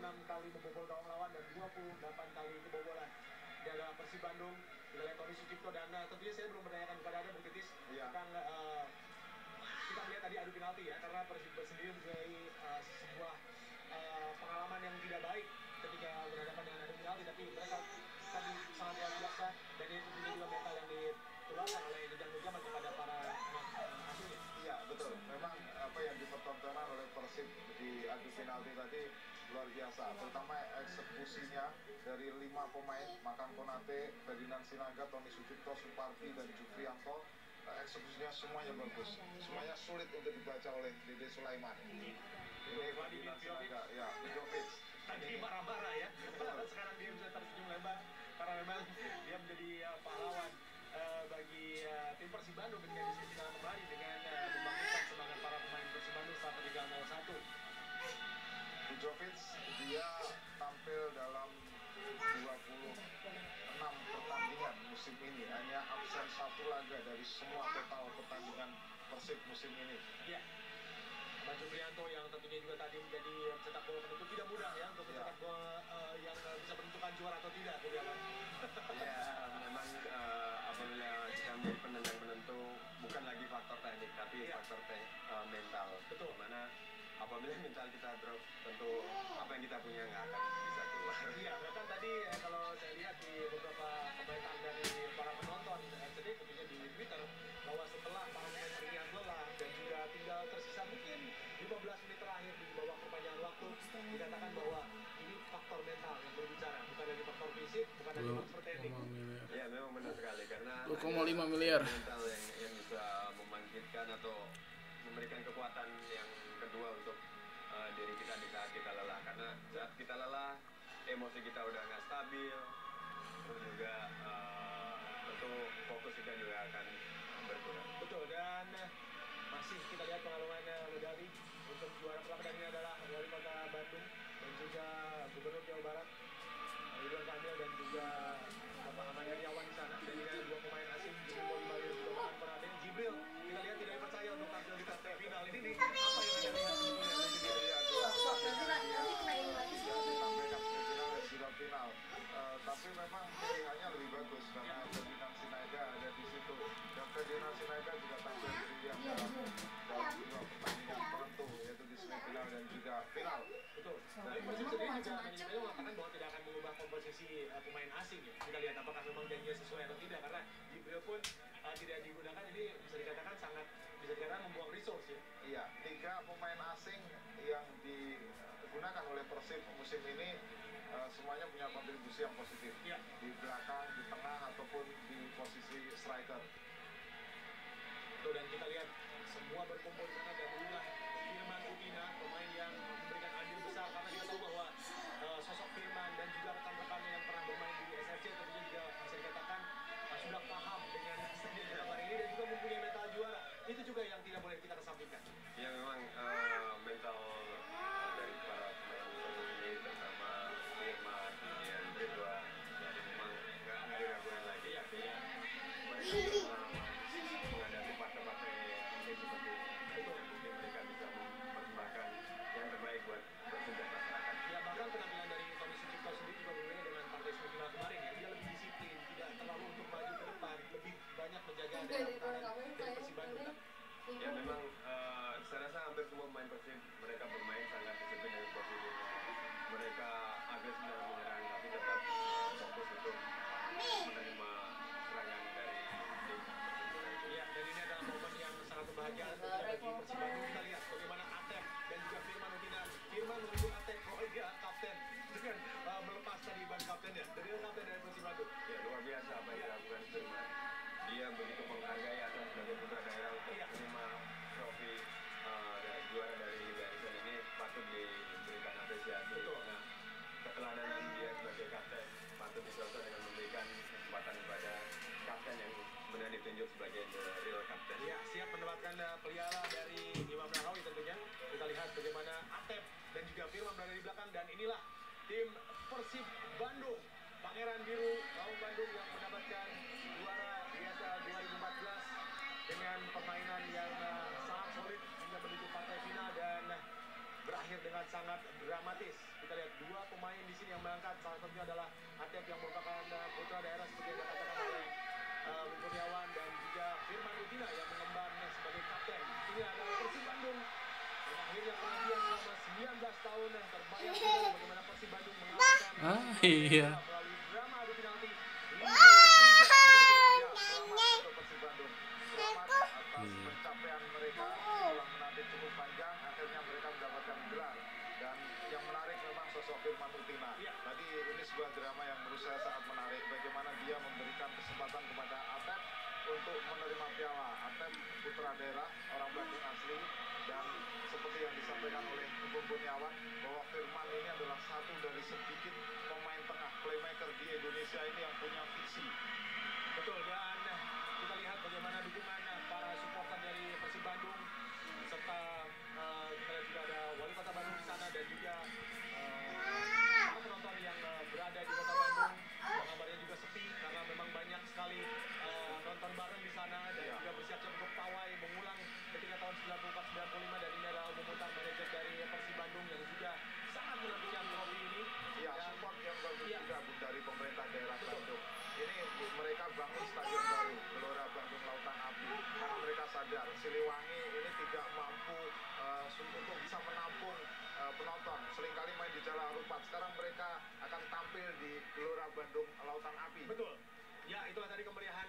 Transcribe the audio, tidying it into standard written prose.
kali membobol gawang lawan dan 28 kali kebobolan. Dia adalah Persib Bandung, kita lihat Tony Sucipto, dan tentunya saya belum menanyakan kepada Anda, Bung Titis, tentang kita melihat tadi adu penalti ya, karena Persib sendiri mempunyai sebuah pengalaman yang tidak baik ketika berhadapan dengan adu penalti, tapi mereka tadi sangat luar biasa, dan ini tentunya juga mental yang ditularkan oleh Jejang Nurjaman kepada para asuhnya. Iya betul, memang apa yang dipertontonkan oleh Persib di adu penalti tadi luar biasa, terutama eksekusinya dari 5 pemain, Makan Konate, Ferdinand Sinaga, Tony Sucipto, Suparti, dan Jufrianto. Eksekusinya semuanya bagus, semuanya sulit untuk dibaca oleh Dede Sulaiman. Ini Ferdinand Sinaga, ya, Jovic. Tadi marah-marah ya, sekarang dia bisa tersenyum lebar karena memang dia menjadi pahlawan bagi tim Persib Bandung ketika di semifinal kembali dengan membangkitkan semangat para pemain Persib Bandung saat tertinggal 0-1. Jovic dia tampil dalam 26 pertandingan musim ini, hanya absen 1 laga dari semua total pertandingan Persib musim ini. Ya, Mas Jufrianto yang tentunya juga tadi menjadi pencetak gol penentu, tidak mudah ya untuk mencetak gol yang bisa menentukan juara atau tidak, Bu Dialan. Ya, memang apabila kita menjadi penendang penentu bukan lagi faktor teknik tapi faktor mental. Betul. Dimana apabila mental kita drop, tentu apa yang kita punya nggak akan bisa keluar. Iya, bahkan tadi kalau saya lihat di beberapa komentar dari para penonton RCTI, tentunya di Twitter, bahwa setelah para pemain terlihat lelah dan juga tinggal tersisa mungkin 15 menit terakhir di bawah perpanjangan waktu, dikatakan bahwa ini faktor mental yang berbicara, bukan lagi faktor fisik, bukan lagi faktor teknik. Ya, memang benar sekali, karena 2,5 miliar mental yang bisa membangkitkan atau memberikan kekuatan yang kedua untuk diri kita di saat kita lelah, karena saat kita lelah emosi kita udah nggak stabil, terus juga tentu fokus kita juga akan berkurang. Betul, dan masih kita lihat pengalaman medali untuk juara pertama, dan ini adalah wali kota Bandung dan juga gubernur Jawa Barat Ridwan Kamil, dan juga Bapak Ahmad Heriawan di sana, dan juga 2 pemain asing Jibril Bolimali dan juga Makan Konate. Jibril, kita lihat tidak dipercaya untuk tampil di partai final ini nih, apa yang Anda lihat sebetulnya? Final, tapi memang pilihannya lebih bagus karena Ferdinand Sinaga ada di situ, dan Ferdinand Sinaga juga tampil brilian dalam 2 pertandingan penentu, yaitu di semifinal dan juga final. Betul. Tapi Persib sendiri juga mengatakan bahwa tidak akan mengubah komposisi pemain asing ya. Kita lihat apakah memang janjinya sesuai atau tidak, karena Jibril pun tidak digunakan, ini bisa dikatakan sangat membuang resource ya. Iya, 3 pemain asing yang digunakan oleh Persib musim ini semuanya punya kontribusi yang positif di belakang, di tengah, ataupun di posisi striker. Tuh, dan kita lihat semua berkumpul di sana, dan inilah Firman Utina, pemain yang memberikan andil besar, karena kita tahu bahwa sosok Firman dan juga rekan-rekannya yang pernah bermain di SFC tentunya juga bisa dikatakan sudah paham dengan stadion Jakabaring ini dan juga mempunyai mental juara. Itu juga yang tidak boleh kita kesampingkan. Ya, memang mental dari para pemain ini, terutama Firman, kemudian Ridwan, jadi memang nggak diragukan lagi. Artinya mereka menghadapi partai-partai penting seperti itu, mungkin mereka bisa mempersembahkan yang terbaik buat Persib dan masyarakat. Ya, bahkan penampilan dari Tony Sucipto sendiri juga berbeda dengan partai semifinal kemarin ya. Dia lebih disiplin, tidak terlalu untuk maju ke depan, lebih banyak menjaga daya pertahanan dari Persib Bandung. Ya, memang saya rasa hampir semua pemain Persib mereka bermain sangat disiplin dari posisinya. Mereka agresif dalam menyerang, tapi tetap fokus untuk menerima serangan dari tim Persib. Ya, dan ini adalah momen yang sangat membahagiakan bagi Persib Bandung. Kita lihat bagaimana Atep dan juga Firman Utina. Firman menuju Atep, dia kapten dengan melepas tadi ban kaptennya. Dari kapten dari Persib Bandung. Ya, luar biasa apa yang dilakukan Firman. Dia begitu menghargai Atep sebagai putra daerah untuk menerima trofi juara dari Liga Indonesia ini, patut diberikan apresiasi. Betul. Nah, keteladanan dia sebagai kapten patut dicontoh dengan memberikan kesempatan kepada kapten yang benar ditunjuk sebagai the real kapten. Ya, siap mendapatkan pelihara dari Imam Nahrawi tentunya. Kita lihat bagaimana Atep dan juga Firman berada di belakang, dan inilah tim Persib Bandung, Pangeran Biru Laung Bandung, yang mendapatkan juara biasa 2014 dengan permainan yang sangat solid hingga menuju partai final dan berakhir dengan sangat-sangat dramatis. Kita lihat dua pemain di sini yang mengangkat, salah satunya adalah atlet yang merupakan putra daerah seperti yang dikatakan oleh Bung Kurniawan, dan juga Firman Utina yang mengemban sebagai kapten. Ini adalah Persib Bandung yang akhirnya kemudian selama 19 tahun yang terbayang juga bagaimana Persib Bandung mengalahkan Iya. melalui drama adu penalti. Selamat untuk Persib Bandung. Selamat atas pencapaian mereka setelah menanti cukup panjang, akhirnya mereka mendapatkan gelar. Dan yang menarik memang sosok Firman Utina. Tadi ini sebuah drama yang menurut saya sangat menarik. Bagaimana dia memberikan kesempatan kepada atlet untuk menerima piala. Atlet putra daerah, orang Bandung asli. Dan seperti yang disampaikan oleh Bung Kurniawan, bahwa Firman ini adalah satu dari sedikit pemain tengah playmaker di Indonesia ini yang punya visi. Betul, dan kita lihat bagaimana dukungan para supporter dari Persib Bandung, serta kita lihat juga ada wali kota Bandung di sana, dan juga para penonton yang berada di kota Bandung. Kabarnya juga sepi karena memang banyak sekali nonton bareng di sana, dan juga bersiap-siap untuk pawai mengulang ketika tahun 94-95, dan ini adalah memutar manajer dari Persib Bandung yang juga sangat menantikan trofi ini. Ya, support yang bagus juga Bung dari pemerintah daerah Bandung. Ini mereka bangun stadion baru, Gelora Bandung Lautan Api, karena mereka sadar Siliwangi ini tidak mampu untuk bisa menampung penonton. Seringkali main di Jalan Rupat. Sekarang mereka akan tampil di Gelora Bandung Lautan Api. Betul. Ya, itulah tadi kemeriahan